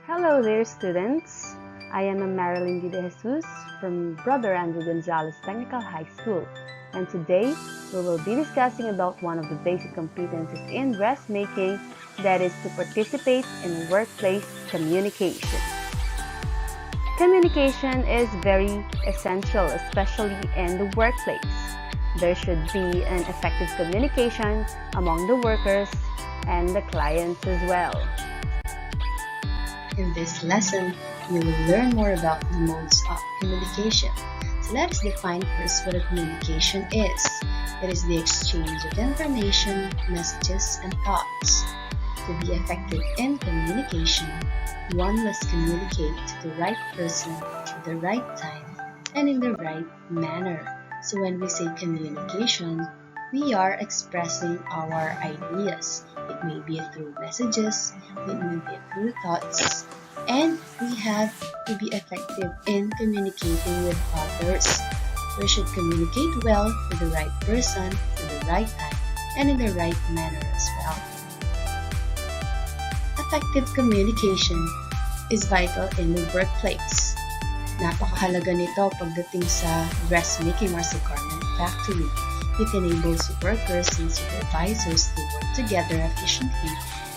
Hello there, students. I am Marilyn De Jesus from Brother Andrew Gonzalez Technical High School, and today we will be discussing about one of the basic competencies in dressmaking, that is to participate in workplace communication. Communication is very essential, especially in the workplace. There should be an effective communication among the workers and the clients as well. In this lesson, you will learn more about the modes of communication. So let's define first what a communication is. It is the exchange of information, messages, and thoughts. To be effective in communication, one must communicate to the right person at the right time and in the right manner. So when we say communication, we are expressing our ideas. It may be through messages, it may be through thoughts, and we have to be effective in communicating with others. We should communicate well with the right person, at the right time, and in the right manner as well. Effective communication is vital in the workplace. Napakahalaga nito pagdating sa dressmaking or sa garment factory. It enables workers and supervisors to work together efficiently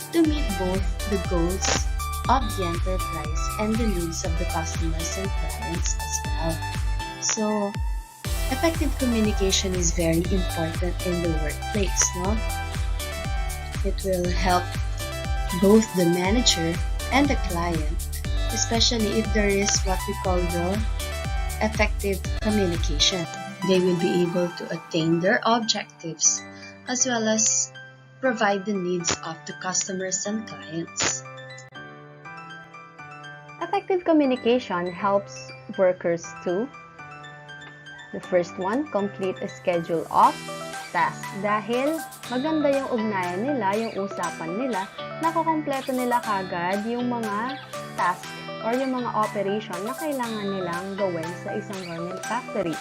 to meet both the goals of the enterprise and the needs of the customers and clients as well. So, effective communication is very important in the workplace, no? It will help both the manager and the client, especially if there is what we call the effective communication. They will be able to attain their objectives as well as provide the needs of the customers and clients. Effective communication helps workers to, the first one, complete a schedule of tasks. Dahil maganda yung ugnayan nila, yung usapan nila, nakukompleto nila kagad yung mga tasks or yung mga operation na kailangan nilang gawin sa isang garment factory.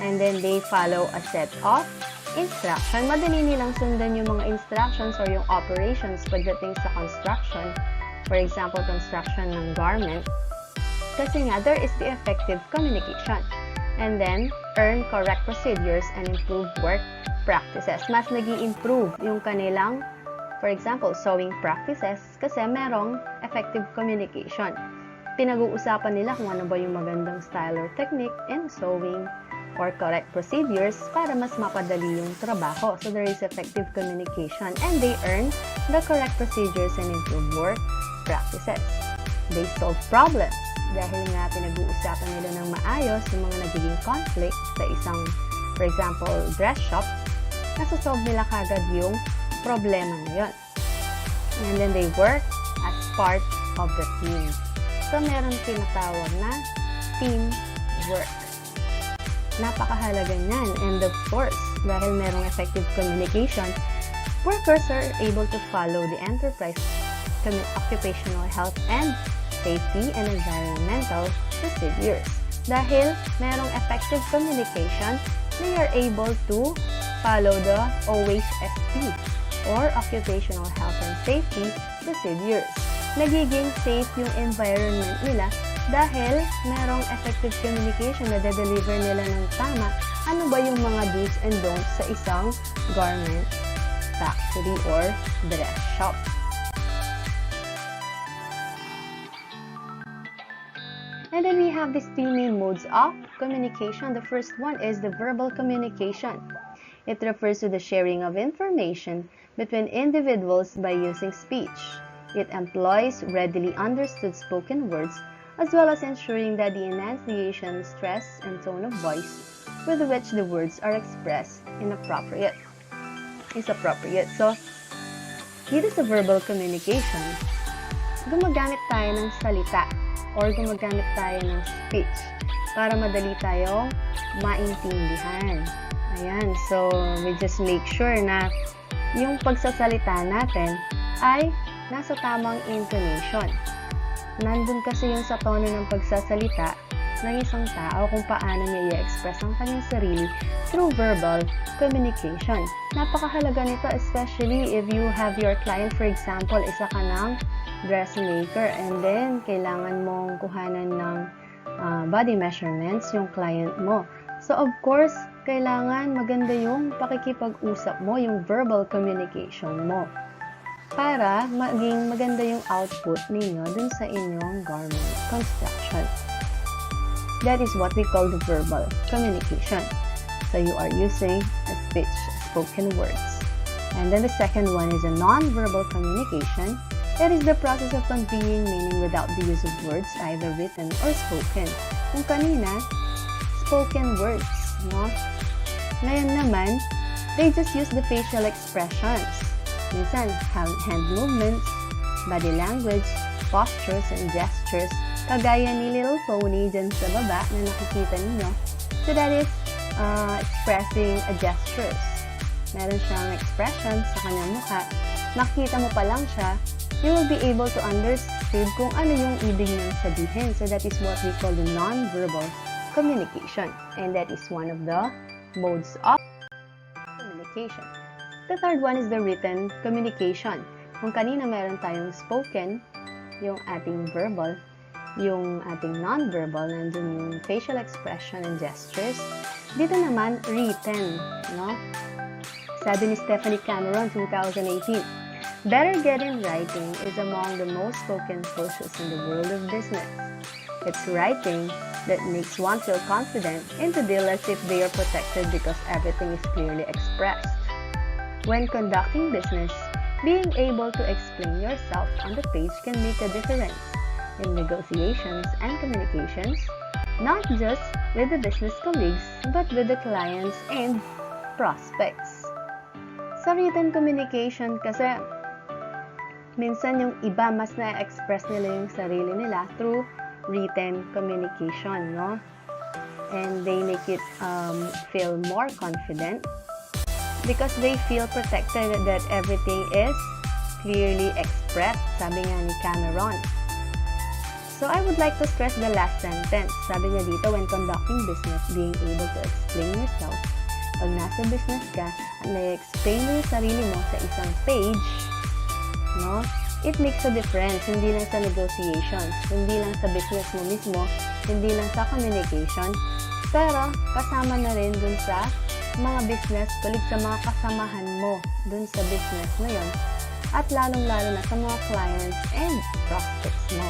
And then they follow a set of instruction. Madali nilang sundan yung mga instructions or yung operations pagdating sa construction. For example, construction ng garment. Kasi nga, there is the effective communication. And then, earn correct procedures and improve work practices. Mas nag-i-improve yung kanilang, for example, sewing practices kasi merong effective communication. Pinag-uusapan nila kung ano ba yung magandang style or technique in sewing or correct procedures para mas mapadali yung trabaho. So there is effective communication and they earn the correct procedures and improve work practices. They solve problems dahil nga pinag-uusapan nila ng maayos yung mga nagiging conflict sa isang, for example, dress shop. Nasosolve nila kagad yung problema na yun. And then they work as part of the team. So meron tinatawag na team work. Napakahalaga niyan. And of course, dahil merong effective communication, workers are able to follow the enterprise occupational health and safety and environmental procedures. Dahil merong effective communication, they are able to follow the OHSP or occupational health and safety procedures. Nagiging safe yung environment nila dahil merong effective communication na de-deliver nila ng tama ano ba yung mga do's and don'ts sa isang garment factory or dress shop. And then we have these three main modes of communication. The first one is the verbal communication. It refers to the sharing of information between individuals by using speech. It employs readily understood spoken words as well as ensuring that the enunciation, stress, and tone of voice with which the words are expressed is appropriate. So, dito sa verbal communication, gumagamit tayo ng salita or gumagamit tayo ng speech para madali tayong maintindihan. Ayan, so we just make sure na yung pagsasalita natin ay nasa tamang intonation. Nandun kasi yung sa tono ng pagsasalita ng isang tao kung paano niya i-express ang kanyang sarili through verbal communication. Napakahalaga nito, especially if you have your client, for example, isa ka ng dressmaker, and then kailangan mong kuhanan ng body measurements yung client mo. So of course, kailangan maganda yung pakikipag-usap mo, yung verbal communication mo, para maging maganda yung output ninyo dun sa inyong garment construction. That is what we call the verbal communication. So you are using a speech, spoken words. And then the second one is a non-verbal communication. That is the process of conveying meaning without the use of words, either written or spoken. Kung kanina, spoken words, no? Ngayon naman, they just use the facial expressions. Minsan, hand movements, body language, postures, and gestures, kagaya ni Little Pony dyan sa baba na nakikita ninyo. So that is expressing a gestures. Meron siyang expressions sa kanyang mukha. Makita mo pa lang siya, you will be able to understand kung ano yung ibig niyang sabihin. So that is what we call the non-verbal communication. And that is one of the modes of communication. The third one is the written communication. Kung kanina meron tayong spoken, yung ating verbal, yung ating non-verbal, nandun yung facial expression and gestures. Dito naman, written, no? Sabi ni Stephanie Cameron, 2018, better get in writing is among the most spoken forces in the world of business. It's writing that makes one feel confident and to deal as if they are protected because everything is clearly expressed. When conducting business, being able to explain yourself on the page can make a difference in negotiations and communications, not just with the business colleagues, but with the clients and prospects. Sa written communication kasi, minsan yung iba mas na-express nila yung sarili nila through written communication, no? And they make it feel more confident because they feel protected that everything is clearly expressed, sabi nga ni Cameron. So I would like to stress the last sentence. Sabi niya dito, when conducting business, being able to explain yourself. Pag nasa business ka, at na-explain mo yung sarili mo sa isang page, no? It makes a difference, hindi lang sa negotiations, hindi lang sa business mo mismo, hindi lang sa communication, pero kasama na rin dun sa mga business colleagues, sa mga kasamahan mo dun sa business na yun, at lalong-lalo na sa mga clients and prospects mo.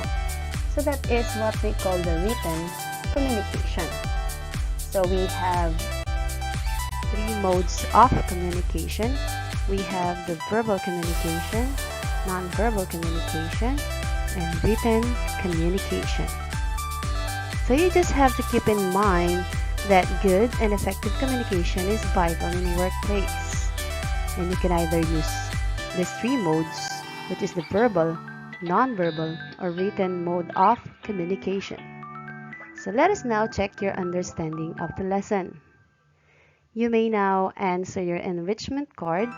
So that is what we call the written communication. So we have three modes of communication. We have the verbal communication, non-verbal communication, and written communication. So you just have to keep in mind that good and effective communication is vital in the workplace. And you can either use these three modes, which is the verbal, non-verbal, or written mode of communication. So let us now check your understanding of the lesson. You may now answer your enrichment card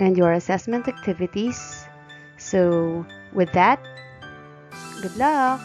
and your assessment activities. So with that, good luck!